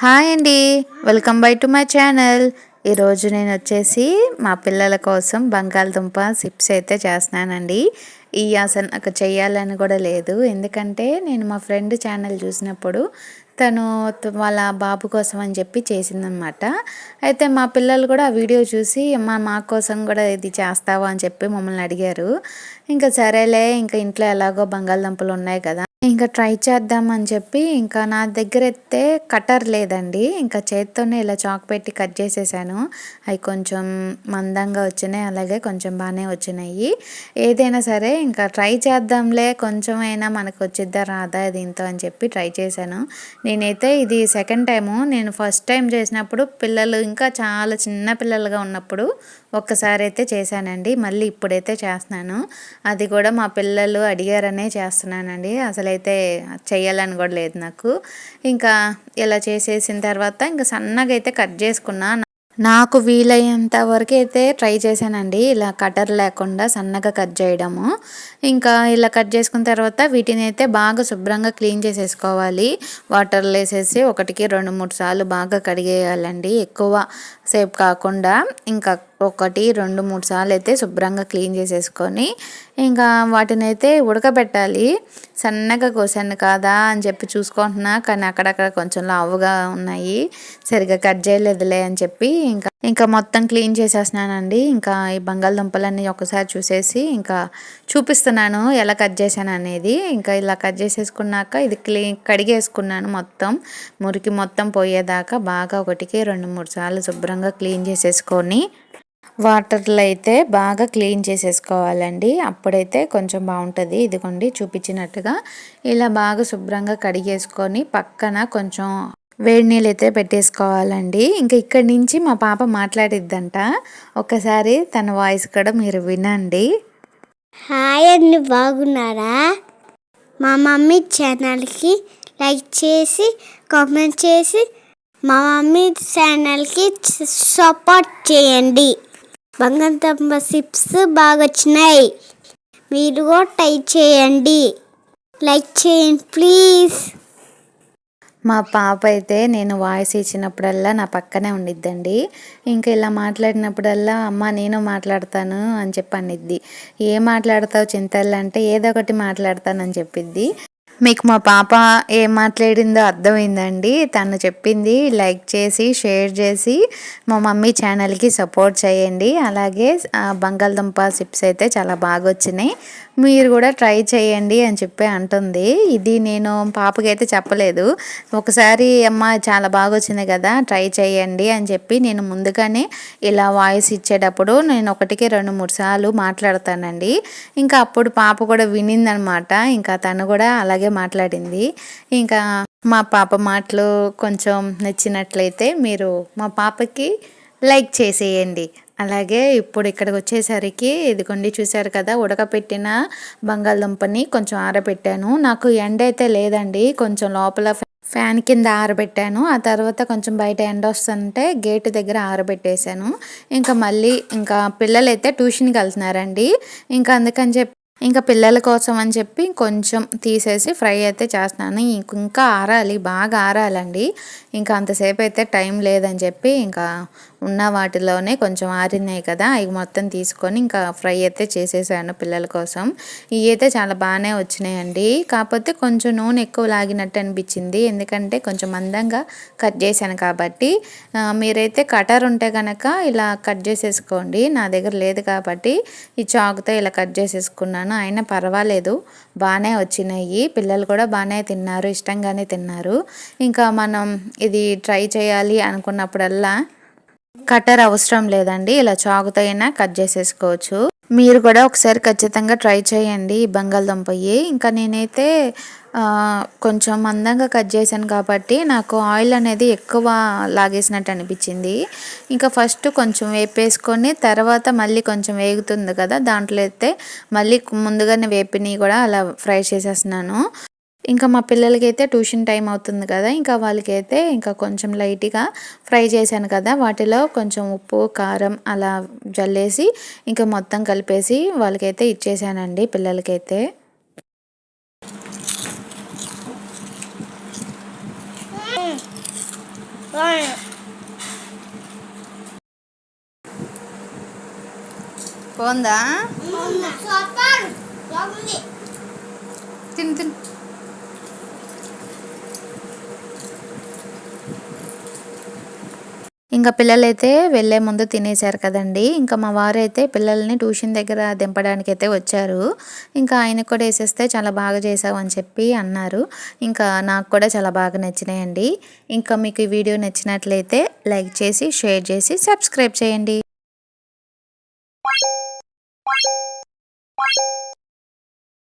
Hi అండి, welcome by to my channel. ఈరోజు నేను వచ్చేసి మా పిల్లల కోసం బంగాళదుంప చిప్స్ అయితే చేస్తున్నానండి. అసలు నాకు చేయాలని కూడా లేదు, ఎందుకంటే నేను మా ఫ్రెండ్ ఛానల్ చూసినప్పుడు తను వాళ్ళ బాబు కోసం అని చెప్పి చేసిందనమాట. అయితే మా పిల్లలు కూడా ఆ వీడియో చూసి మా కోసం కూడా ఇది చేస్తావా అని చెప్పి మమ్మల్ని అడిగారు. ఇంకా సరేలే, ఇంకా ఇంట్లో ఎలాగో బంగాళదుంపలు ఉన్నాయి కదా, ఇంకా ట్రై చేద్దామని చెప్పి ఇంకా నా దగ్గర అయితే కటర్ లేదండి. ఇంకా చేత్తోనే ఇలా చాక్ పెట్టి కట్ చేసేసాను. అవి కొంచెం మందంగా వచ్చినాయి, అలాగే కొంచెం బాగానే వచ్చినాయి. ఏదైనా సరే ఇంకా ట్రై చేద్దాంలే, కొంచెం అయినా మనకు వచ్చిద్దా రాదా దీంతో అని చెప్పి ట్రై చేశాను. నేనైతే ఇది సెకండ్ టైము. నేను ఫస్ట్ టైం చేసినప్పుడు పిల్లలు ఇంకా చాలా చిన్న పిల్లలుగా ఉన్నప్పుడు ఒక్కసారి అయితే చేశానండి. మళ్ళీ ఇప్పుడైతే చేస్తున్నాను. అది కూడా మా పిల్లలు అడిగారనే చేస్తున్నానండి. అసలైతే చెయ్యాలని కూడా లేదు నాకు. ఇంకా ఇలా చేసేసిన తర్వాత ఇంకా సన్నగా అయితే కట్ చేసుకున్నా. నాకు వీలయ్యేంత వరకు అయితే ట్రై చేశానండి, ఇలా కటర్ లేకుండా సన్నగా కట్ చేయడము. ఇంకా ఇలా కట్ చేసుకున్న తర్వాత వీటిని అయితే బాగా శుభ్రంగా క్లీన్ చేసేసుకోవాలి. వాటర్లో వేసేసి 1-2-3 సార్లు బాగా కడిగేయాలండి, ఎక్కువ సేపు కాకుండా. ఇంకా 1-2-3 సార్లు అయితే శుభ్రంగా క్లీన్ చేసేసుకొని ఇంకా వాటిని అయితే ఉడకబెట్టాలి. సన్నగా కోసాను కాదా అని చెప్పి చూసుకుంటున్నా, కానీ అక్కడక్కడ కొంచెం లావుగా ఉన్నాయి, సరిగ్గా కట్ చేయలేదులే అని చెప్పి ఇంకా మొత్తం క్లీన్ చేసేస్తున్నానండి. ఇంకా ఈ బంగాళదుంపలన్నీ ఒకసారి చూసేసి ఇంకా చూపిస్తున్నాను ఎలా కట్ చేశాను అనేది. ఇంకా ఇలా కట్ చేసేసుకున్నాక ఇది కడిగేసుకున్నాను, మొత్తం మురికి మొత్తం పోయేదాకా బాగా 1-2-3 సార్లు శుభ్రంగా క్లీన్ చేసేసుకొని వాటర్లో అయితే బాగా క్లీన్ చేసేసుకోవాలండి. అప్పుడైతే కొంచెం బాగుంటుంది. ఇదిగోండి చూపించినట్టుగా ఇలా బాగా శుభ్రంగా కడిగేసుకొని పక్కన కొంచెం వేడి నీళ్ళు అయితే పెట్టేసుకోవాలండి. ఇంకా ఇక్కడి నుంచి మా పాప మాట్లాడిద్దంట, ఒకసారి తన వాయిస్ కూడా మీరు వినండి. హాయ్ అండి, బాగున్నారా? మా మమ్మీ ఛానల్కి లైక్ చేసి కామెంట్ చేసి మా మమ్మీ ఛానల్కి సపోర్ట్ చేయండి. బంగాళదుంప చిప్స్ బాగా వచ్చినాయి, మీరు కూడా ట్రై చేయండి. లైక్ చేయండి ప్లీజ్. మా పాప అయితే నేను వాయిస్ ఇచ్చినప్పుడల్లా నా పక్కనే ఉండిద్దండి. ఇంకా ఇలా మాట్లాడినప్పుడల్లా అమ్మ నేను మాట్లాడతాను అని చెప్పి అనిద్ది. ఏం మాట్లాడతావు చింతల్లి అంటే ఏదో ఒకటి మాట్లాడతానని చెప్పిద్ది. మీకు మా పాప ఏం మాట్లాడిందో అర్థమైందండి. తను చెప్పింది లైక్ చేసి షేర్ చేసి మా మమ్మీ ఛానల్కి సపోర్ట్ చేయండి. అలాగే బంగాళదుంప చిప్స్ అయితే చాలా బాగా వచ్చినాయి, మీరు కూడా ట్రై చేయండి అని చెప్పి అంటుంది. ఇది నేను పాపకైతే చెప్పలేదు. ఒకసారి అమ్మ చాలా బాగా వచ్చింది కదా, ట్రై చేయండి అని చెప్పి నేను ముందుగానే ఇలా వాయిస్ ఇచ్చేటప్పుడు నేను 1-2-3 సార్లు మాట్లాడతానండి. ఇంకా అప్పుడు పాప కూడా వినిందనమాట. ఇంకా తను కూడా అలాగే మాట్లాడింది. ఇంకా మా పాప మాటలు కొంచెం నచ్చినట్లయితే మీరు మా పాపకి లైక్ చేసేయండి. అలాగే ఇప్పుడు ఇక్కడికి వచ్చేసరికి ఇదిగోండి చూసారు కదా, ఉడకపెట్టిన బంగాళదుంపని కొంచెం ఆరబెట్టాను. నాకు ఎండ అయితే లేదండి, కొంచెం లోపల ఫ్యాన్ కింద ఆరబెట్టాను. ఆ తర్వాత కొంచెం బయట ఎండ వస్తుంటే గేట్ దగ్గర ఆరబెట్టేశాను. ఇంకా మళ్ళీ ఇంకా పిల్లలు అయితే ట్యూషన్కి వెళ్తున్నారండి. ఇంకా అందుకని చెప్పి ఇంకా పిల్లల కోసం అని చెప్పి కొంచెం తీసేసి ఫ్రై అయితే చేస్తున్నాను. ఇంకా ఆరాలి, బాగా ఆరాలండి. ఇంకా అంతసేపు అయితే టైం లేదని చెప్పి ఇంకా ఉన్న వాటిలోనే కొంచెం ఆరినాయి కదా, అవి మొత్తం తీసుకొని ఇంకా ఫ్రై అయితే చేసేసాను పిల్లల కోసం. ఇవి అయితే చాలా బాగానే వచ్చినాయండి, కాకపోతే కొంచెం నూనె ఎక్కువ లాగినట్టు అనిపించింది, ఎందుకంటే కొంచెం మందంగా కట్ చేశాను కాబట్టి. మీరైతే కటర్ ఉంటే కనుక ఇలా కట్ చేసేసుకోండి. నా దగ్గర లేదు కాబట్టి ఈ చాకుతో ఇలా కట్ చేసేసుకున్నాను. అయినా పర్వాలేదు, బాగానే వచ్చినాయి. పిల్లలు కూడా బాగానే తిన్నారు, ఇష్టంగానే తిన్నారు. ఇంకా మనం ఇది ట్రై చేయాలి అనుకున్నప్పుడల్లా కటర్ అవసరం లేదండి, ఇలా చాకుతో అయినా కట్ చేసేసుకోవచ్చు. మీరు కూడా ఒకసారి ఖచ్చితంగా ట్రై చేయండి ఈ బంగాళదుంపయ్యి. ఇంకా నేనైతే కొంచెం మందంగా కట్ చేశాను కాబట్టి నాకు ఆయిల్ అనేది ఎక్కువ లాగేసినట్టు అనిపించింది. ఇంకా ఫస్ట్ కొంచెం వేపేసుకొని తర్వాత మళ్ళీ కొంచెం వేగుతుంది కదా, దాంట్లో అయితే మళ్ళీ ముందుగానే వేపిని కూడా అలా ఫ్రై చేసేస్తున్నాను. ఇంకా మా పిల్లలకైతే ట్యూషన్ టైం అవుతుంది కదా, ఇంకా వాళ్ళకైతే ఇంకా కొంచెం లైట్గా ఫ్రై చేశాను కదా, వాటిలో కొంచెం ఉప్పు కారం అలా జల్లేసి ఇంకా మొత్తం కలిపేసి వాళ్ళకైతే ఇచ్చేసానండి పిల్లలకైతే. పోందా తిను తిను. ఇంకా పిల్లలైతే వెళ్ళే ముందు తినేశారు కదండి. ఇంకా మా వారైతే పిల్లల్ని ట్యూషన్ దగ్గర దింపడానికి అయితే వచ్చారు. ఇంకా ఆయనకు కూడా వేసేస్తే చాలా బాగా చేసావు అని చెప్పి అన్నారు. ఇంకా నాకు కూడా చాలా బాగా నచ్చినాయండి. ఇంకా మీకు ఈ వీడియో నచ్చినట్లయితే లైక్ చేసి షేర్ చేసి సబ్స్క్రైబ్ చేయండి.